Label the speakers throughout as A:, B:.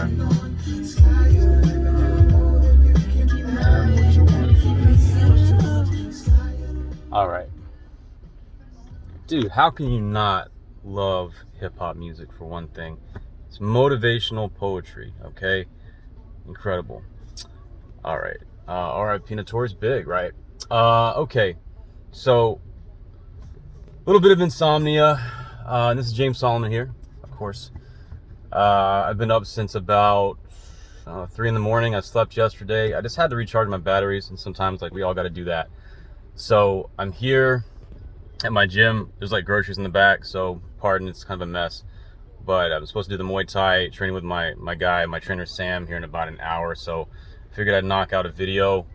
A: right. All right. Dude, how can you not love hip-hop music, for one thing? It's motivational poetry, okay? Incredible. All right. R.I.P. Notorious Big, right? Okay. So, a little bit of insomnia. This is James Solomon here, of course. I've been up since about 3 in the morning. I slept yesterday. I just had to recharge my batteries, and sometimes, like, we all got to do that. So, I'm here at my gym. There's like groceries in the back, so pardon, it's kind of a mess. But I'm supposed to do the Muay Thai training with my trainer Sam, here in about an hour. So I figured I'd knock out a video.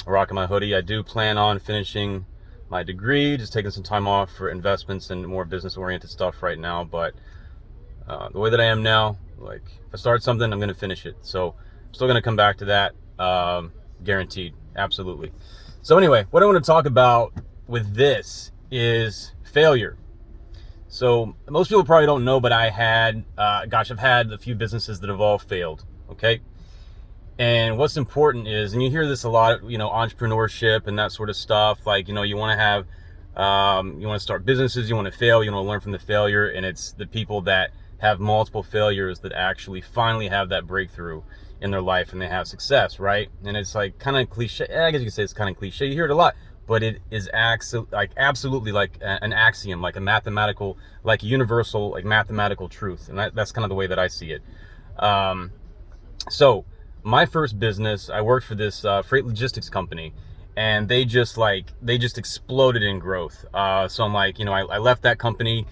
A: Rocking my hoodie. I do plan on finishing my degree, just taking some time off for investments and more business-oriented stuff right now. But the way that I am now, like, if I start something, I'm going to finish it. So I'm still going to come back to that, guaranteed, absolutely. So anyway, what I want to talk about with this is failure. So most people probably don't know, but I've had a few businesses that have all failed, okay? And what's important is, and you hear this a lot, entrepreneurship and that sort of stuff, like, you want to have, you want to start businesses, you want to fail, you want to learn from the failure, and it's the people that have multiple failures that actually finally have that breakthrough in their life and they have success, right? And it's like kind of cliche. I guess you could say it's kind of cliche. You hear it a lot. But it is absolutely like an axiom, like a mathematical, like universal, like mathematical truth. And that's kind of the way that I see it. So my first business, I worked for this freight logistics company, and they just exploded in growth. So I'm like, I left that company,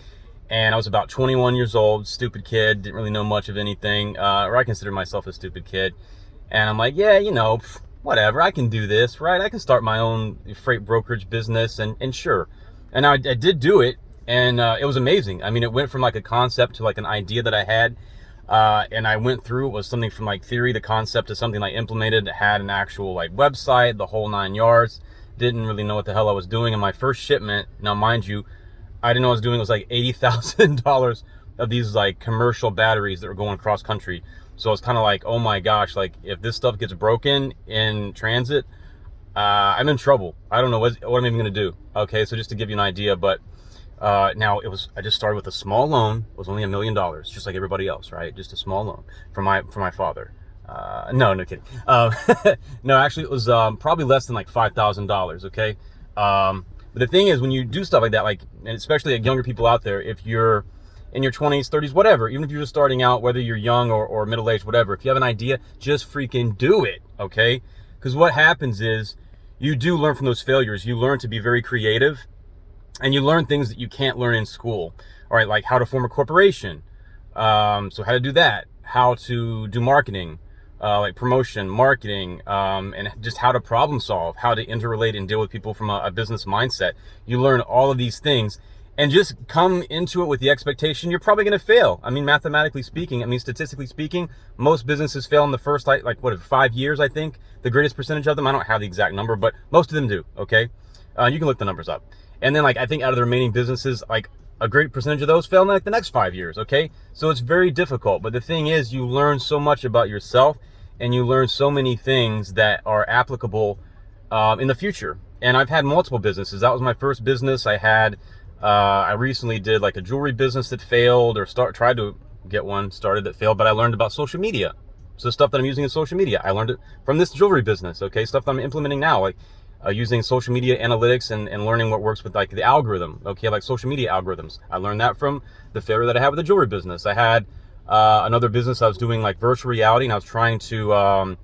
A: and I was about 21 years old, stupid kid, didn't really know much of anything, or I consider myself a stupid kid. And I'm like, yeah, whatever, I can do this, right? I can start my own freight brokerage business, and sure. And I did do it, and it was amazing. I mean, it went from like a concept to like an idea that I had, and I went through, it was something from like theory to concept to something I implemented. It had an actual like website, the whole 9 yards. Didn't really know what the hell I was doing. And my first shipment, now mind you, I didn't know what I was doing. It was like $80,000 of these like commercial batteries that were going cross country. So it's kind of like, oh my gosh, like if this stuff gets broken in transit, I'm in trouble. I don't know what I'm even gonna do. Okay, so just to give you an idea, but now I just started with a small loan. It was only $1 million, just like everybody else, right? Just a small loan for my father. No kidding. No, actually it was probably less than like $5,000. Okay, but the thing is, when you do stuff like that, like, and especially like younger people out there, if you're in your 20s, 30s, whatever, even if you're just starting out, whether you're young or middle-aged, whatever, if you have an idea, just freaking do it, okay? Because what happens is you do learn from those failures. You learn to be very creative, and you learn things that you can't learn in school, all right? Like how to form a corporation, so how to do that, how to do marketing, like promotion, marketing, and just how to problem solve, how to interrelate and deal with people from a business mindset. You learn all of these things, and just come into it with the expectation you're probably going to fail. I mean, mathematically speaking, statistically speaking, most businesses fail in the first, 5 years, I think. The greatest percentage of them, I don't have the exact number, but most of them do, okay? You can look the numbers up. And then, I think out of the remaining businesses, a great percentage of those fail in, the next 5 years, okay? So it's very difficult. But the thing is, you learn so much about yourself, and you learn so many things that are applicable in the future. And I've had multiple businesses. That was my first business. I recently did like a jewelry business that failed, or tried to get one started that failed, but I learned about social media. So stuff that I'm using in social media, I learned it from this jewelry business, okay? Stuff that I'm implementing now, like using social media analytics and learning what works with like the algorithm, okay? Like social media algorithms. I learned that from the failure that I had with the jewelry business. I had another business I was doing like virtual reality, and I was trying to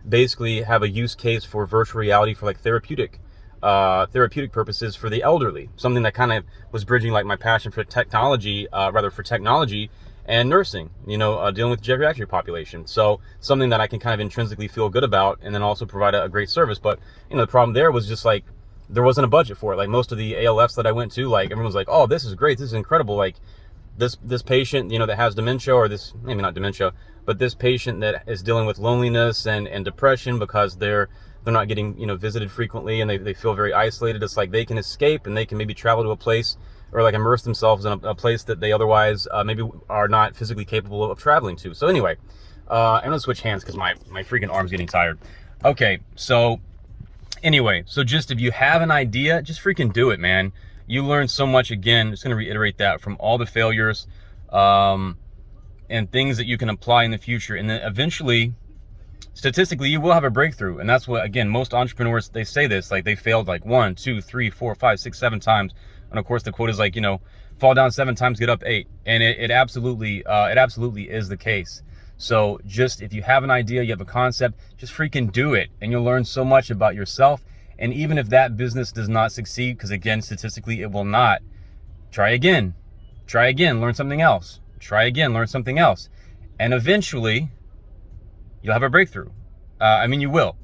A: basically have a use case for virtual reality for like therapeutic purposes for the elderly, something that kind of was bridging like my passion for technology and nursing, dealing with the geriatric population. So something that I can kind of intrinsically feel good about, and then also provide a great service. But the problem there was just like there wasn't a budget for it. Like most of the ALFs that I went to, like everyone was like, oh, this is great, this is incredible. Like this patient, that has dementia, or this, maybe not dementia, but this patient that is dealing with loneliness and depression because they're not getting, visited frequently, and they feel very isolated. It's like they can escape, and they can maybe travel to a place or like immerse themselves in a place that they otherwise maybe are not physically capable of traveling to. So anyway, I'm gonna switch hands because my freaking arm's getting tired. Okay, so anyway, so just if you have an idea, just freaking do it, man. You learn so much. Again, just gonna reiterate that from all the failures and things that you can apply in the future, and then eventually, statistically, you will have a breakthrough. And that's what, again, most entrepreneurs, they say this, like they failed like 1, 2, 3, 4, 5, 6, 7 times. And of course the quote is like, you know, fall down 7 times, get up 8. And it absolutely is the case. So just, if you have an idea, you have a concept, just freaking do it. And you'll learn so much about yourself. And even if that business does not succeed, because again, statistically, it will not, try again, learn something else, try again, learn something else. And eventually you'll have a breakthrough. I mean, you will,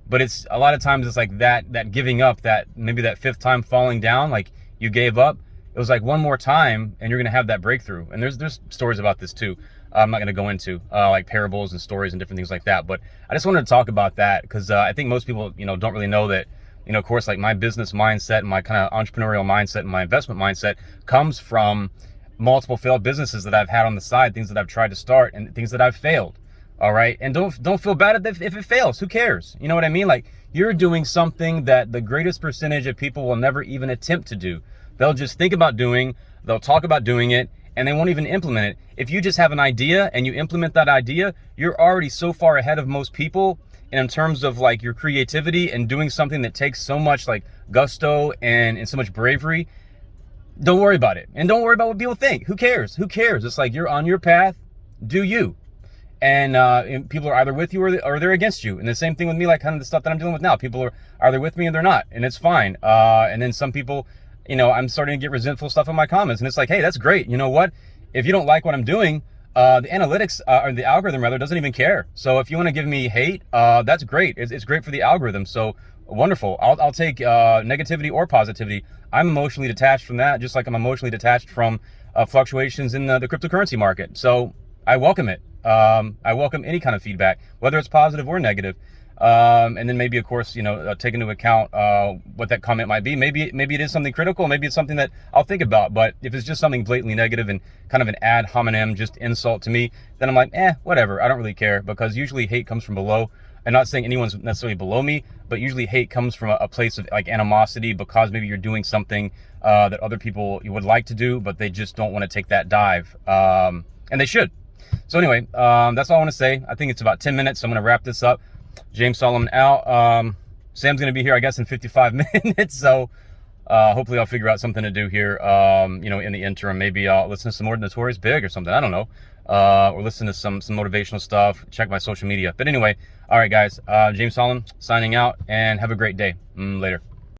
A: but it's a lot of times it's like that giving up, that maybe that 5th time falling down, like you gave up. It was like one more time and you're going to have that breakthrough. And there's stories about this too. I'm not going to go into like parables and stories and different things like that, but I just wanted to talk about that because I think most people, you know, don't really know that, you know, of course, like my business mindset and my kind of entrepreneurial mindset and my investment mindset comes from multiple failed businesses that I've had on the side, things that I've tried to start and things that I've failed. All right. And don't feel bad if it fails. Who cares? You know what I mean? Like, you're doing something that the greatest percentage of people will never even attempt to do. They'll just think about doing, they'll talk about doing it, and they won't even implement it. If you just have an idea and you implement that idea, you're already so far ahead of most people in terms of like your creativity and doing something that takes so much like gusto and so much bravery. Don't worry about it. And don't worry about what people think. Who cares? Who cares? It's like, you're on your path, do you. And people are either with you or they're against you. And the same thing with me, like kind of the stuff that I'm dealing with now. People are either with me and they're not, and it's fine. And then some people, you know, I'm starting to get resentful stuff in my comments, and it's like, hey, that's great. You know what? If you don't like what I'm doing, the analytics or the algorithm rather doesn't even care. So if you want to give me hate, that's great. It's great for the algorithm. So wonderful. I'll take negativity or positivity. I'm emotionally detached from that, just like I'm emotionally detached from fluctuations in the cryptocurrency market. So I welcome it. I welcome any kind of feedback, whether it's positive or negative. And then maybe, of course, you know, take into account what that comment might be. Maybe it is something critical. Maybe it's something that I'll think about. But if it's just something blatantly negative and kind of an ad hominem, just insult to me, then I'm like, whatever. I don't really care, because usually hate comes from below. I'm not saying anyone's necessarily below me, but usually hate comes from a place of like animosity, because maybe you're doing something that other people you would like to do, but they just don't want to take that dive. And they should. So anyway, that's all I want to say. I think it's about 10 minutes, so I'm going to wrap this up. James Solomon out. Sam's going to be here, I guess, in 55 minutes. So hopefully I'll figure out something to do here, you know, in the interim. Maybe I'll listen to some more Notorious Big or something. I don't know. Or listen to some motivational stuff. Check my social media. But anyway, all right, guys. James Solomon signing out, and have a great day. Later.